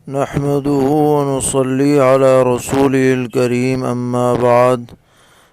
نحمده ونصلي على رسوله الكريم أما بعد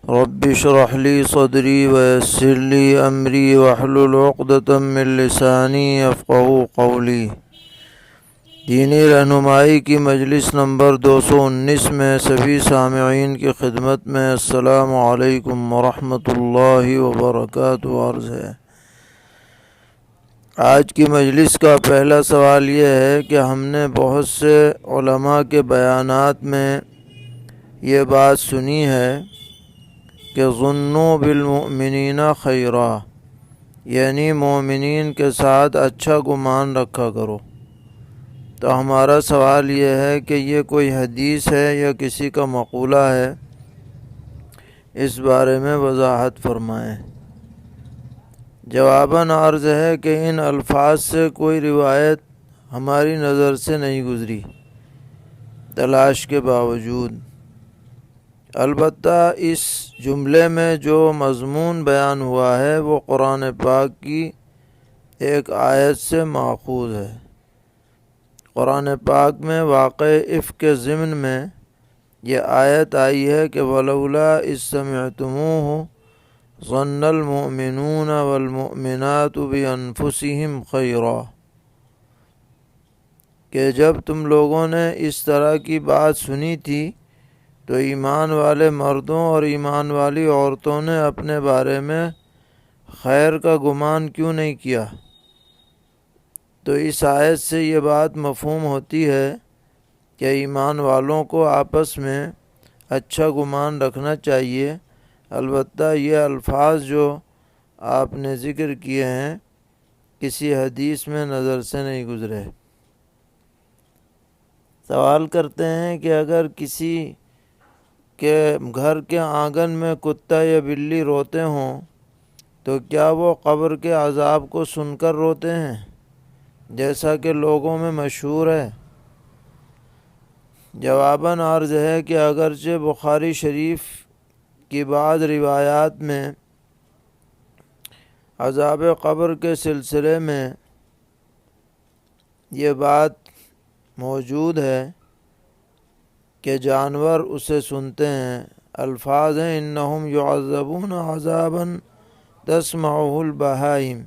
رب اشرح لي صدري ويسر لي أمري واحلل عقدة من لساني يفقهوا قولي۔ دینی رہنمائی کی مجلس نمبر 219 میں سبھی سامعین کی خدمت میں السلام علیکم ورحمۃ اللہ وبرکاتہ عرض ہے۔ آج کی مجلس کا پہلا سوال یہ ہے کہ ہم نے بہت سے علماء کے بیانات میں یہ بات سنی ہے کہ ظنوا بالمؤمنین خیرا، یعنی مومنین کے ساتھ اچھا گمان رکھا کرو۔ تو ہمارا سوال یہ ہے کہ یہ کوئی حدیث ہے یا کسی کا مقولہ ہے؟ اس بارے میں وضاحت فرمائیں۔ جواباً عرض ہے کہ ان الفاظ سے کوئی روایت ہماری نظر سے نہیں گزری تلاش کے باوجود، البتہ اس جملے میں جو مضمون بیان ہوا ہے وہ قرآن پاک کی ایک آیت سے ماخوذ ہے۔ قرآن پاک میں واقع افک کے ضمن میں یہ آیت آئی ہے کہ وَلَوْلَا إِذْ سَمِعْتُمُوهُ ظَنَّ الْمُؤْمِنُونَ وَالْمُؤْمِنَاتُ بِأَنفُسِهِمْ خَيْرًا، کہ جب تم لوگوں نے اس طرح کی بات سنی تھی تو ایمان والے مردوں اور ایمان والی عورتوں نے اپنے بارے میں خیر کا گمان کیوں نہیں کیا؟ تو اس آیت سے یہ بات مفہوم ہوتی ہے کہ ایمان والوں کو آپس میں اچھا گمان رکھنا چاہیے۔ البتہ یہ الفاظ جو آپ نے ذکر کیے ہیں کسی حدیث میں نظر سے نہیں گزرے۔ سوال کرتے ہیں کہ اگر کسی کے گھر کے آنگن میں کتا یا بلی روتے ہوں تو کیا وہ قبر کے عذاب کو سن کر روتے ہیں جیسا کہ لوگوں میں مشہور ہے؟ جواباً عرض ہے کہ اگرچہ بخاری شریف کی بعض روایات میں عذاب قبر کے سلسلے میں یہ بات موجود ہے کہ جانور اسے سنتے ہیں، الفاظ ہیں انہم یعذبون عذابا تسمعہ البہائم،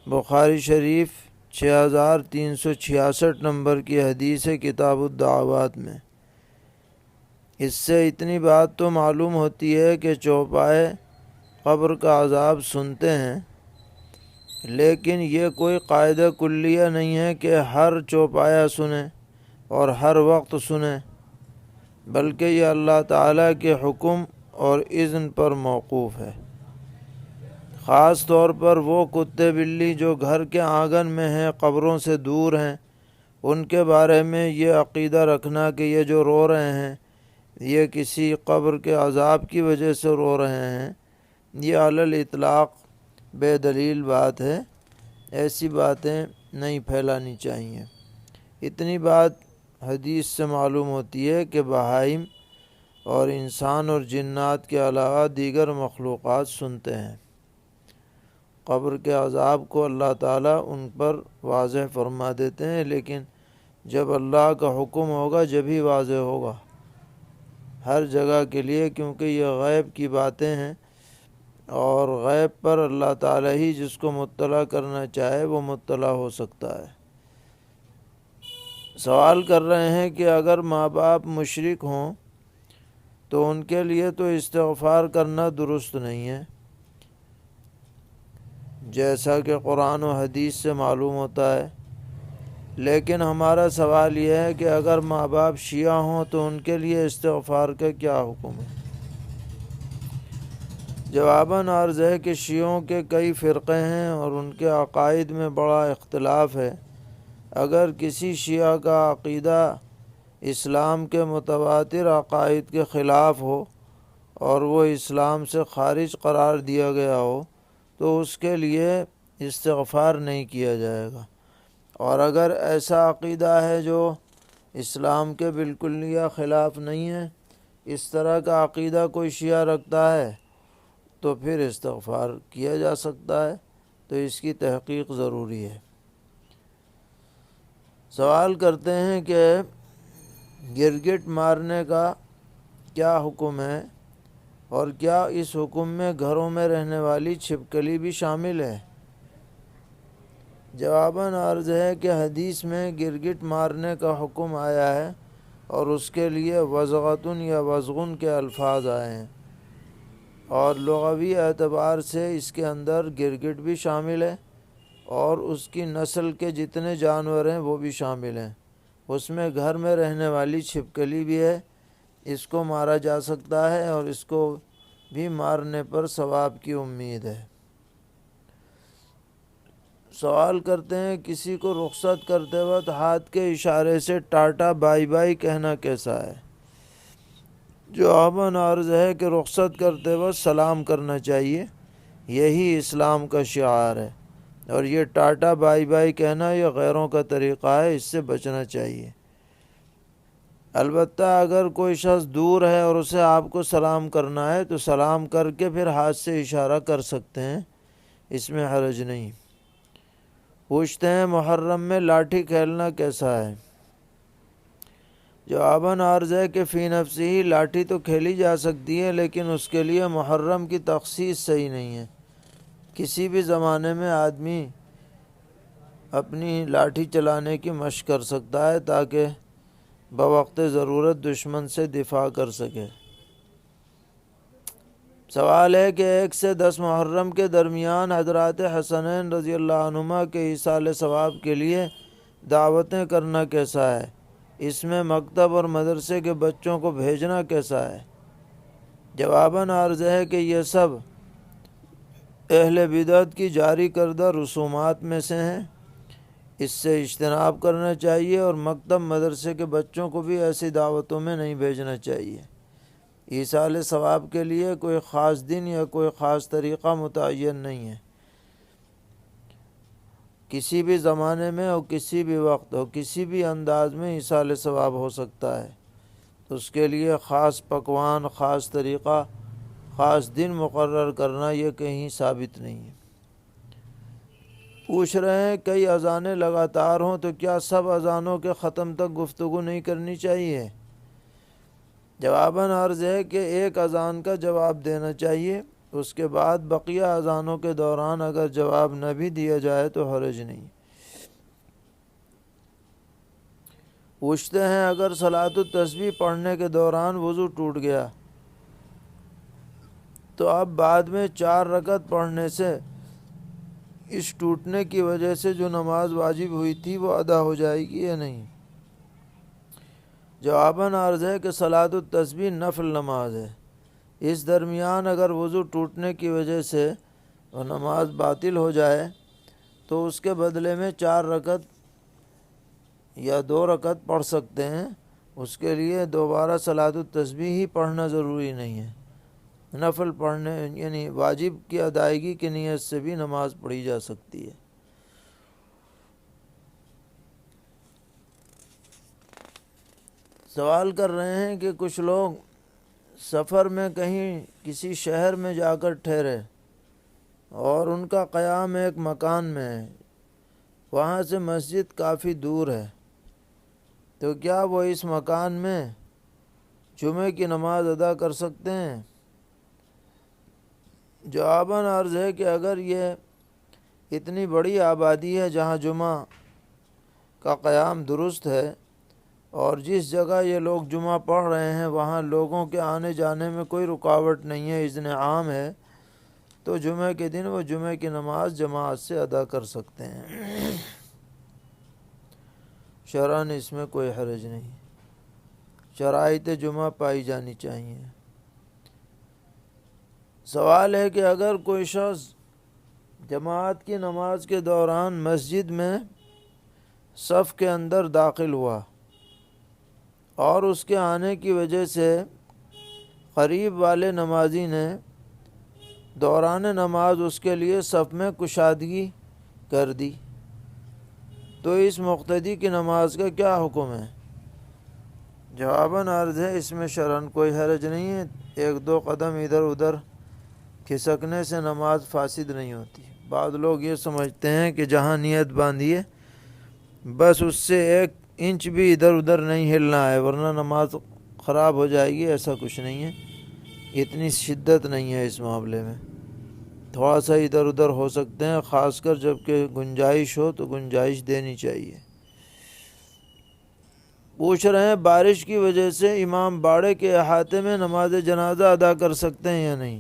بخاری شریف 6366 نمبر کی حدیث ہے کتاب الدعوات میں۔ اس سے اتنی بات تو معلوم ہوتی ہے کہ چوپائے قبر کا عذاب سنتے ہیں، لیکن یہ کوئی قاعدہ کلیہ نہیں ہے کہ ہر چوپایا سنیں اور ہر وقت سنیں، بلکہ یہ اللہ تعالیٰ کے حکم اور اذن پر موقوف ہے۔ خاص طور پر وہ کتے بلی جو گھر کے آنگن میں ہیں، قبروں سے دور ہیں، ان کے بارے میں یہ عقیدہ رکھنا کہ یہ جو رو رہے ہیں یہ کسی قبر کے عذاب کی وجہ سے رو رہے ہیں، یہ علی الاطلاق بے دلیل بات ہے۔ ایسی باتیں نہیں پھیلانی چاہیے۔ اتنی بات حدیث سے معلوم ہوتی ہے کہ بہائم اور انسان اور جنات کے علاوہ دیگر مخلوقات سنتے ہیں۔ قبر کے عذاب کو اللہ تعالیٰ ان پر واضح فرما دیتے ہیں، لیکن جب اللہ کا حکم ہوگا جبھی واضح ہوگا ہر جگہ کے لیے، کیونکہ یہ غیب کی باتیں ہیں اور غیب پر اللہ تعالیٰ ہی جس کو مطلع کرنا چاہے وہ مطلع ہو سکتا ہے۔ سوال کر رہے ہیں کہ اگر ماں باپ مشرک ہوں تو ان کے لیے تو استغفار کرنا درست نہیں ہے، جیسا کہ قرآن و حدیث سے معلوم ہوتا ہے، لیکن ہمارا سوال یہ ہے کہ اگر ماں باپ شیعہ ہوں تو ان کے لیے استغفار کا کیا حکم ہے؟ جواباً عرض ہے کہ شیعوں کے کئی فرقے ہیں اور ان کے عقائد میں بڑا اختلاف ہے۔ اگر کسی شیعہ کا عقیدہ اسلام کے متواتر عقائد کے خلاف ہو اور وہ اسلام سے خارج قرار دیا گیا ہو تو اس کے لیے استغفار نہیں کیا جائے گا، اور اگر ایسا عقیدہ ہے جو اسلام کے بالکلیہ خلاف نہیں ہے، اس طرح کا عقیدہ کوئی شیعہ رکھتا ہے تو پھر استغفار کیا جا سکتا ہے، تو اس کی تحقیق ضروری ہے۔ سوال کرتے ہیں کہ گرگٹ مارنے کا کیا حکم ہے، اور کیا اس حکم میں گھروں میں رہنے والی چھپکلی بھی شامل ہے؟ جواباً عرض ہے کہ حدیث میں گرگٹ مارنے کا حکم آیا ہے، اور اس کے لیے وزغتن یا وزغن کے الفاظ آئے ہیں، اور لغوی اعتبار سے اس کے اندر گرگٹ بھی شامل ہے، اور اس کی نسل کے جتنے جانور ہیں وہ بھی شامل ہیں۔ اس میں گھر میں رہنے والی چھپکلی بھی ہے، اس کو مارا جا سکتا ہے، اور اس کو بھی مارنے پر ثواب کی امید ہے۔ سوال کرتے ہیں کسی کو رخصت کرتے وقت ہاتھ کے اشارے سے ٹاٹا بائی بائی کہنا کیسا ہے؟ جواباً عرض ہے کہ رخصت کرتے وقت سلام کرنا چاہیے، یہی اسلام کا شعار ہے، اور یہ ٹاٹا بائی بائی کہنا یہ غیروں کا طریقہ ہے، اس سے بچنا چاہیے۔ البتہ اگر کوئی شخص دور ہے اور اسے آپ کو سلام کرنا ہے تو سلام کر کے پھر ہاتھ سے اشارہ کر سکتے ہیں، اس میں حرج نہیں۔ پوچھتے ہیں محرم میں لاٹھی کھیلنا کیسا ہے؟ جواباً عرض ہے کہ فی نفسی ہی لاٹھی تو کھیلی جا سکتی ہے، لیکن اس کے لیے محرم کی تخصیص صحیح نہیں ہے۔ کسی بھی زمانے میں آدمی اپنی لاٹھی چلانے کی مشق کر سکتا ہے تاکہ بوقت ضرورت دشمن سے دفاع کر سکے۔ سوال ہے کہ 1 سے 10 محرم کے درمیان حضرات حسنین رضی اللہ عنہما کے ایصال ثواب کے لیے دعوتیں کرنا کیسا ہے؟ اس میں مکتب اور مدرسے کے بچوں کو بھیجنا کیسا ہے؟ جواباً عرض ہے کہ یہ سب اہل بدعت کی جاری کردہ رسومات میں سے ہیں، اس سے اجتناب کرنا چاہیے، اور مکتب مدرسے کے بچوں کو بھی ایسی دعوتوں میں نہیں بھیجنا چاہیے۔ ایصال ثواب کے لیے کوئی خاص دن یا کوئی خاص طریقہ متعین نہیں ہے، کسی بھی زمانے میں اور کسی بھی وقت اور کسی بھی انداز میں ایصال ثواب ہو سکتا ہے، تو اس کے لیے خاص پکوان، خاص طریقہ، خاص دن مقرر کرنا یہ کہیں ثابت نہیں ہے۔ پوچھ رہے ہیں کئی اذانیں لگاتار ہوں تو کیا سب اذانوں کے ختم تک گفتگو نہیں کرنی چاہیے؟ جواباً عرض ہے کہ ایک اذان کا جواب دینا چاہیے، اس کے بعد بقیہ اذانوں کے دوران اگر جواب نہ بھی دیا جائے تو حرج نہیں۔ پوچھتے ہیں اگر صلاۃ التسبیح پڑھنے کے دوران وضو ٹوٹ گیا تو اب بعد میں 4 رکعت پڑھنے سے اس ٹوٹنے کی وجہ سے جو نماز واجب ہوئی تھی وہ ادا ہو جائے گی یا نہیں؟ جواباً عرض ہے کہ صلاۃ التسبیح نفل نماز ہے، اس درمیان اگر وضو ٹوٹنے کی وجہ سے وہ نماز باطل ہو جائے تو اس کے بدلے میں 4 رکعت یا 2 رکعت پڑھ سکتے ہیں، اس کے لیے دوبارہ صلاۃ التسبیح ہی پڑھنا ضروری نہیں ہے۔ نفل پڑھنے یعنی واجب کی ادائیگی کی نیت سے بھی نماز پڑھی جا سکتی ہے۔ سوال کر رہے ہیں کہ کچھ لوگ سفر میں کہیں کسی شہر میں جا کر ٹھہرے اور ان کا قیام ایک مکان میں ہے، وہاں سے مسجد کافی دور ہے، تو کیا وہ اس مکان میں جمعے کی نماز ادا کر سکتے ہیں؟ جواباً عرض ہے کہ اگر یہ اتنی بڑی آبادی ہے جہاں جمعہ کا قیام درست ہے اور جس جگہ یہ لوگ جمعہ پڑھ رہے ہیں وہاں لوگوں کے آنے جانے میں کوئی رکاوٹ نہیں ہے، اذن عام ہے، تو جمعہ کے دن وہ جمعہ کی نماز جماعت سے ادا کر سکتے ہیں، شرعاً اس میں کوئی حرج نہیں، شرائط جمعہ پائی جانی چاہیے۔ سوال ہے کہ اگر کوئی شخص جماعت کی نماز کے دوران مسجد میں صف کے اندر داخل ہوا اور اس کے آنے کی وجہ سے قریب والے نمازی نے دوران نماز اس کے لیے صف میں کشادگی کر دی، تو اس مقتدی کی نماز کا کیا حکم ہے؟ جواباً عرض ہے اس میں شرعاً کوئی حرج نہیں ہے، 1-2 قدم ادھر ادھر کھسکنے سے نماز فاسد نہیں ہوتی۔ بعض لوگ یہ سمجھتے ہیں کہ جہاں نیت باندھی ہے بس اس سے 1 انچ بھی ادھر ادھر نہیں ہلنا ہے ورنہ نماز خراب ہو جائے گی، ایسا کچھ نہیں ہے، اتنی شدت نہیں ہے اس معاملے میں، تھوڑا سا ادھر ادھر ہو سکتے ہیں، خاص کر جب کہ گنجائش ہو تو گنجائش دینی چاہیے۔ پوچھ رہے ہیں بارش کی وجہ سے امام باڑے کے احاطے میں نماز جنازہ ادا کر سکتے ہیں یا نہیں؟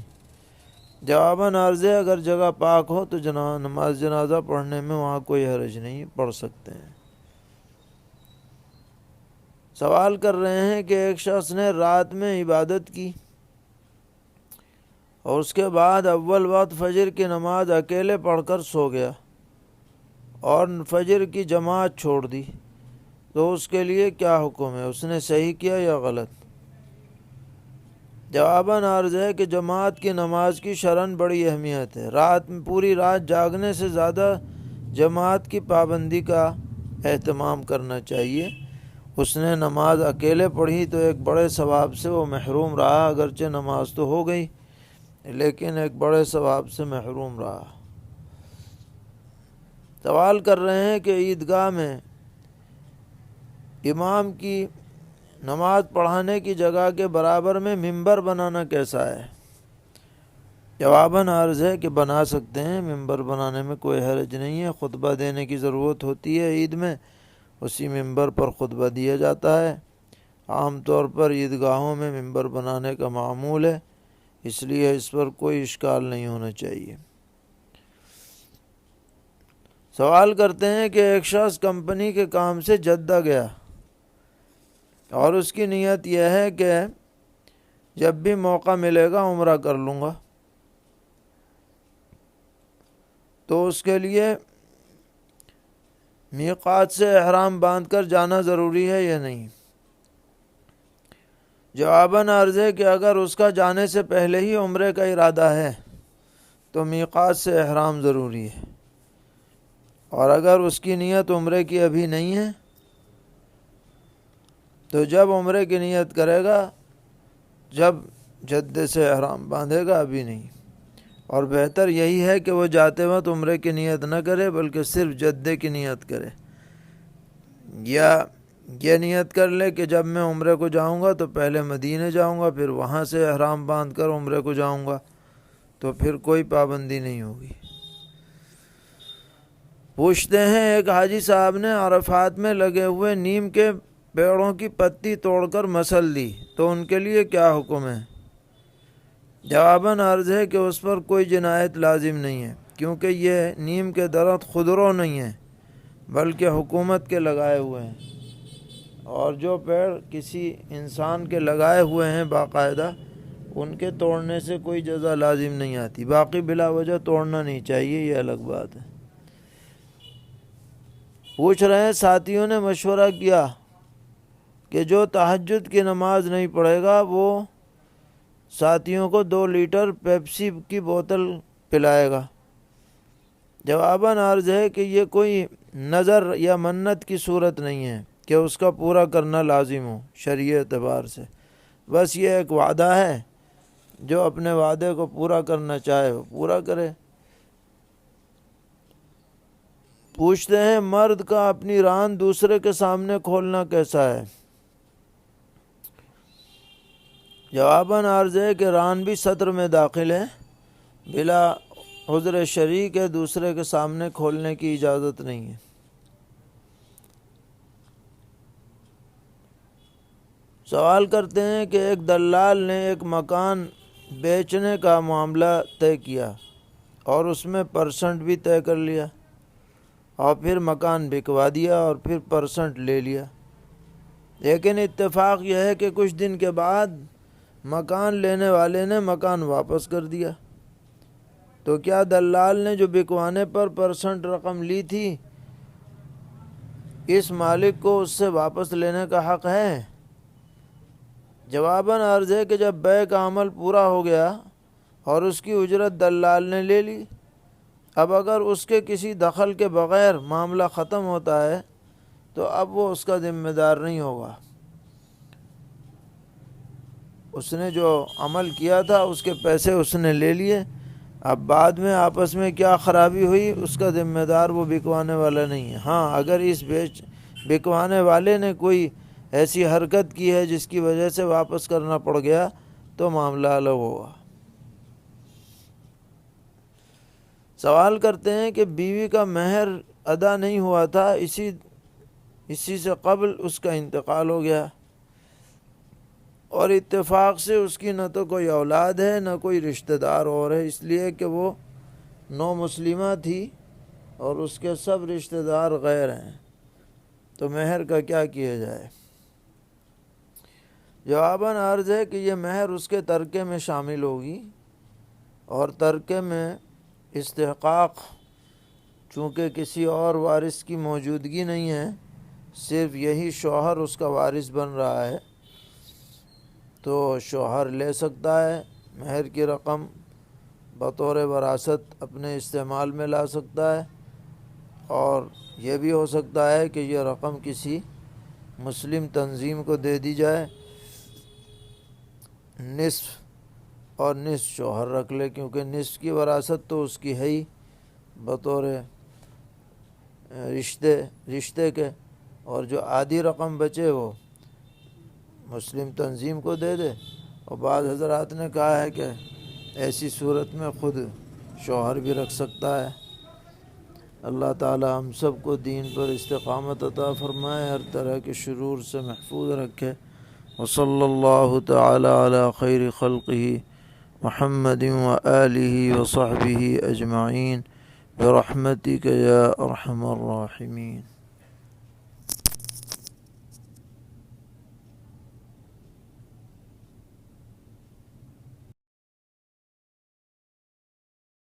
جواباً عرض ہے اگر جگہ پاک ہو تو نماز جنازہ پڑھنے میں وہاں کوئی حرج نہیں، پڑھ سکتے ہیں۔ سوال کر رہے ہیں کہ ایک شخص نے رات میں عبادت کی اور اس کے بعد اول وقت فجر کی نماز اکیلے پڑھ کر سو گیا اور فجر کی جماعت چھوڑ دی، تو اس کے لیے کیا حکم ہے؟ اس نے صحیح کیا یا غلط؟ جواباً عرض ہے کہ جماعت کی نماز کی شرعاً بڑی اہمیت ہے، رات میں پوری رات جاگنے سے زیادہ جماعت کی پابندی کا اہتمام کرنا چاہیے۔ اس نے نماز اکیلے پڑھی تو ایک بڑے ثواب سے وہ محروم رہا، اگرچہ نماز تو ہو گئی لیکن ایک بڑے ثواب سے محروم رہا۔ سوال کر رہے ہیں کہ عیدگاہ میں امام کی نماز پڑھانے کی جگہ کے برابر میں ممبر بنانا کیسا ہے؟ جواباً عرض ہے کہ بنا سکتے ہیں، ممبر بنانے میں کوئی حرج نہیں ہے، خطبہ دینے کی ضرورت ہوتی ہے عید میں، اسی ممبر پر خطبہ دیا جاتا ہے۔ عام طور پر عیدگاہوں میں ممبر بنانے کا معمول ہے، اس لیے اس پر کوئی اشکال نہیں ہونا چاہیے۔ سوال کرتے ہیں کہ ایک شخص کمپنی کے کام سے جدہ گیا اور اس کی نیت یہ ہے کہ جب بھی موقع ملے گا عمرہ کر لوں گا، تو اس کے لیے میقات سے احرام باندھ کر جانا ضروری ہے یا نہیں؟ جواباً عرض ہے کہ اگر اس کا جانے سے پہلے ہی عمرے کا ارادہ ہے تو میقات سے احرام ضروری ہے، اور اگر اس کی نیت عمرے کی ابھی نہیں ہے تو جب عمرے کی نیت کرے گا، جب جدے سے احرام باندھے گا، ابھی نہیں۔ اور بہتر یہی ہے کہ وہ جاتے وقت عمرے کی نیت نہ کرے بلکہ صرف جدے کی نیت کرے، یا یہ نیت کر لے کہ جب میں عمرے کو جاؤں گا تو پہلے مدینے جاؤں گا، پھر وہاں سے احرام باندھ کر عمرے کو جاؤں گا، تو پھر کوئی پابندی نہیں ہوگی۔ پوچھتے ہیں ایک حاجی صاحب نے عرفات میں لگے ہوئے نیم کے پیڑوں کی پتی توڑ کر مسل دی، تو ان کے لیے کیا حکم ہے؟ جواباً عرض ہے کہ اس پر کوئی جنایت لازم نہیں ہے، کیونکہ یہ نیم کے درخت خودرو نہیں ہیں بلکہ حکومت کے لگائے ہوئے ہیں، اور جو پیڑ کسی انسان کے لگائے ہوئے ہیں باقاعدہ، ان کے توڑنے سے کوئی جزا لازم نہیں آتی، باقی بلا وجہ توڑنا نہیں چاہیے، یہ الگ بات ہے۔ پوچھ رہے ہیں ساتھیوں نے مشورہ کیا کہ جو تہجد کی نماز نہیں پڑھے گا وہ ساتھیوں کو 2 لیٹر پیپسی کی بوتل پلائے گا۔ جواباً عرض ہے کہ یہ کوئی نظر یا منت کی صورت نہیں ہے کہ اس کا پورا کرنا لازم ہو شرعی اعتبار سے، بس یہ ایک وعدہ ہے، جو اپنے وعدے کو پورا کرنا چاہے وہ پورا کرے۔ پوچھتے ہیں مرد کا اپنی ران دوسرے کے سامنے کھولنا کیسا ہے؟ جواباً عرض ہے کہ ران بھی سطر میں داخل ہے، بلا عذر شرعی کے دوسرے کے سامنے کھولنے کی اجازت نہیں ہے۔ سوال کرتے ہیں کہ ایک دلال نے ایک مکان بیچنے کا معاملہ طے کیا اور اس میں پرسنٹ بھی طے کر لیا، اور پھر مکان بکوا دیا اور پھر پرسنٹ لے لیا، لیکن اتفاق یہ ہے کہ کچھ دن کے بعد مکان لینے والے نے مکان واپس کر دیا، تو کیا دلال نے جو بکوانے پر پرسنٹ رقم لی تھی اس مالک کو اس سے واپس لینے کا حق ہے؟ جواباً عرض ہے کہ جب بیع کا عمل پورا ہو گیا اور اس کی اجرت دلال نے لے لی، اب اگر اس کے کسی دخل کے بغیر معاملہ ختم ہوتا ہے تو اب وہ اس کا ذمہ دار نہیں ہوگا، اس نے جو عمل کیا تھا اس کے پیسے اس نے لے لیے، اب بعد میں آپس میں کیا خرابی ہوئی اس کا ذمہ دار وہ بکوانے والا نہیں ہے۔ ہاں اگر اس بکوانے والے نے کوئی ایسی حرکت کی ہے جس کی وجہ سے واپس کرنا پڑ گیا تو معاملہ الگ ہوگا۔ سوال کرتے ہیں کہ بیوی کا مہر ادا نہیں ہوا تھا، اسی سے قبل اس کا انتقال ہو گیا اور اتفاق سے اس کی نہ تو کوئی اولاد ہے نہ کوئی رشتہ دار اور ہے، اس لیے کہ وہ نو مسلمہ تھی اور اس کے سب رشتہ دار غیر ہیں، تو مہر کا کیا کیا جائے؟ جواباً عرض ہے کہ یہ مہر اس کے ترکے میں شامل ہوگی، اور ترکے میں استحقاق چونکہ کسی اور وارث کی موجودگی نہیں ہے، صرف یہی شوہر اس کا وارث بن رہا ہے، تو شوہر لے سکتا ہے مہر کی رقم بطور وراثت اپنے استعمال میں لا سکتا ہے، اور یہ بھی ہو سکتا ہے کہ یہ رقم کسی مسلم تنظیم کو دے دی جائے، نصف اور نصف شوہر رکھ لے، کیونکہ نصف کی وراثت تو اس کی ہے ہی بطور رشتے کے، اور جو آدھی رقم بچے وہ مسلم تنظیم کو دے دے۔ اور بعض حضرات نے کہا ہے کہ ایسی صورت میں خود شوہر بھی رکھ سکتا ہے۔ اللہ تعالی ہم سب کو دین پر استقامت عطا فرمائے، ہر طرح کے شرور سے محفوظ رکھے۔ وصلی اللہ تعالی علی خیر خلقہ محمد وآلہ وصحبہ اجمعین برحمتک یا ارحم الراحمین۔